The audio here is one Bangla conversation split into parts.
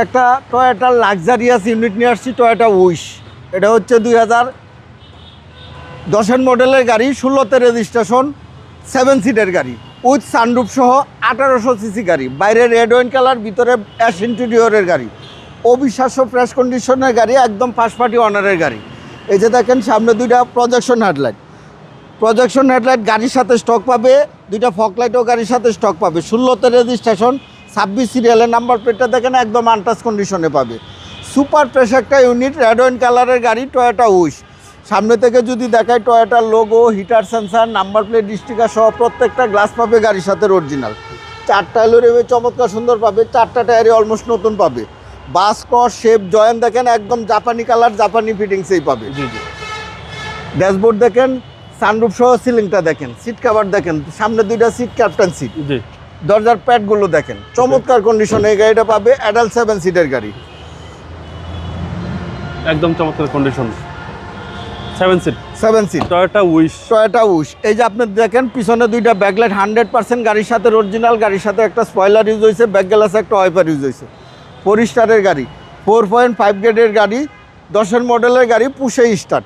একটা টয়োটা লাক্সারিয়াস ইউনিট নিয়ে আসছি, টয়োটা উইশ। এটা হচ্ছে 2010 মডেলের গাড়ি, 16তে রেজিস্ট্রেশন, 7 সিটের গাড়ি উইথ সানরুফ সহ 1800 সিসি গাড়ি। বাইরে রেড ওয়াইন কালার, ভিতরে অ্যাশ ইন্টেরিয়রের গাড়ি। অবিশ্বাস্য ফ্রেশ কন্ডিশনের গাড়ি, একদম ফার্স্ট পার্টি অনারের গাড়ি। এই যে দেখেন সামনে দুইটা প্রজেকশন হেডলাইট গাড়ির সাথে স্টক পাবে, দুইটা ফকলাইটও গাড়ির সাথে স্টক পাবে। 16তে রেজিস্ট্রেশন, 26 সিরিয়ালের নাম্বার প্লেটটা দেখেন একদম আনটাচ কন্ডিশনে পাবে। সুপার ফ্রেশ একটা ইউনিট, রেড ওয়াইন কালারের গাড়ি, টয়োটা উইশ। সামনে থেকে যদি দেখায় টয়োটার logo, heater sensor, number plate, sticker সহ প্রত্যেকটা গ্লাস পাবে গাড়ির সাথে অরিজিনাল। 4টা এলোরেমে চমৎকার সুন্দর পাবে, 4টা টায়ারে অলমোস্ট নতুন পাবে। বাস ক্রস শেপ জয়েন দেখেন একদম জাপানি কালার, জাপানি ফিটিংসেই পাবে। ড্যাশবোর্ড দেখেন, সানরুফ সহ সিলিংটা দেখেন, সিট কভার দেখেন, সামনে দুইটা সিট ক্যাপ্টেন সিট, দরজার প্যাডগুলো দেখেন চমৎকার কন্ডিশনে এই গাড়িটা পাবে। অ্যাডাল্ট 7 সিটের গাড়ি, একদম চমৎকার কন্ডিশন। 7 seat Toyota wish. এই যে আপনি দেখেন পিছনে দুইটা ব্যাকলাইট 100% গাড়ির সাথে অরিজিনাল, গাড়ির সাথে একটা স্পয়লার ইউজ হয়েছে, ব্যাক গ্লাসে একটা ওয়াইপার ইউজ হয়েছে। 4 স্টারের গাড়ি, 4.5 গ্রেডের গাড়ি, 10 মডেলের গাড়ি, পুশে স্টার্ট।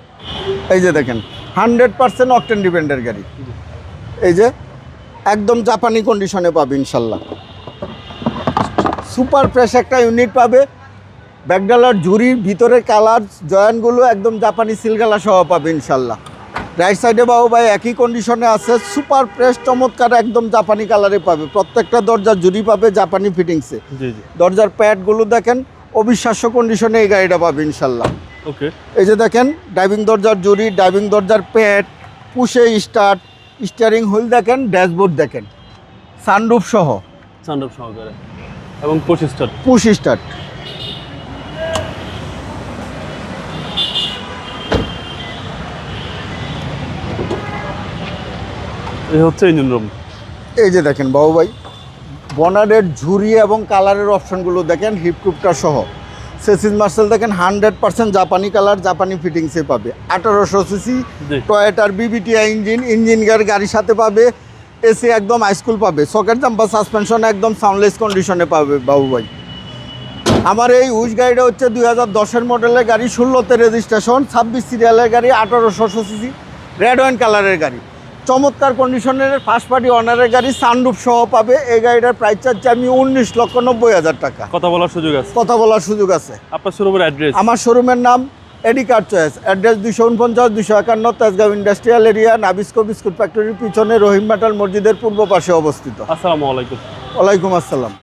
এই যে দেখেন 100% অকটেন ডিপেন্ডের গাড়ি। এই যে একদম জাপানি কন্ডিশনে পাবে ইনশাল্লাহ। সুপার ফ্রেশ একটা ইউনিট পাবে, ব্যাকডালার ঝুড়ির ভিতরে কালার জয়েন্টগুলো একদম জাপানি সিলগালা সহ পাবে ইনশাল্লাহ। রাইট সাইডে বাবু ভাই একই কন্ডিশনে আছে, সুপার ফ্রেশ চমৎকার একদম জাপানি কালারে পাবে। প্রত্যেকটা দরজার ঝুড়ি পাবে জাপানি ফিটিংসে। দরজার প্যাডগুলো দেখেন অবিশ্বাস্য কন্ডিশনে এই গাড়িটা পাবে ইনশাল্লাহ। ওকে, এই যে দেখেন ড্রাইভিং দরজার ঝুড়ি, ড্রাইভিং দরজার প্যাড, পুশে স্টার্ট, স্টিয়ারিং হুইল দেখেন, ড্যাশবোর্ড দেখেন, সানরুফ সহকারে এবং পুশ স্টার্ট। এই হচ্ছে ইঞ্জিন রুম। এই যে দেখেন বাবু ভাই বনারের ঝুড়ি এবং কালারের অপশনগুলো দেখেন, হিপকুপটা সহ। সেসিস মার্সেল দেখেন 100% জাপানি কালার, জাপানি ফিটিংসে পাবে। 1800 সিসি টয়োটার বিবিটিআই ইঞ্জিন গাড়ির সাথে পাবে। এসি একদম হাইস্কুল পাবে, সকেট জাম্পার সাসপেনশন একদম সাউন্ডলেস কন্ডিশনে পাবে বাবু ভাই। আমার এই উইশ গাড়িটা হচ্ছে 2010 মডেলের গাড়ি, 16তে রেজিস্ট্রেশন, 26 সিরিয়ালের গাড়ি, 1800 সিসি, রেড ওয়াইন কালারের গাড়ি, চমৎকার কন্ডিশনের ফার্স্ট পার্টি অনারের গাড়ি, সানরুফ সহ পাবে। এই গাড়িটার প্রাইস চাচ্ছি আমি 19,90,000 টাকা। কথা বলার সুযোগ আছে। আপনার শোরুমের অ্যাড্রেস? আমার শোরুমের নাম AD car choice, address 249-251 Tejgaon industrial area, Nabisco biscuit ফ্যাক্টরির পিছনে রহিম মেটাল মসজিদের পূর্ব পাশে অবস্থিত। আসসালামু আলাইকুম। ওয়ালাইকুম আসসালাম।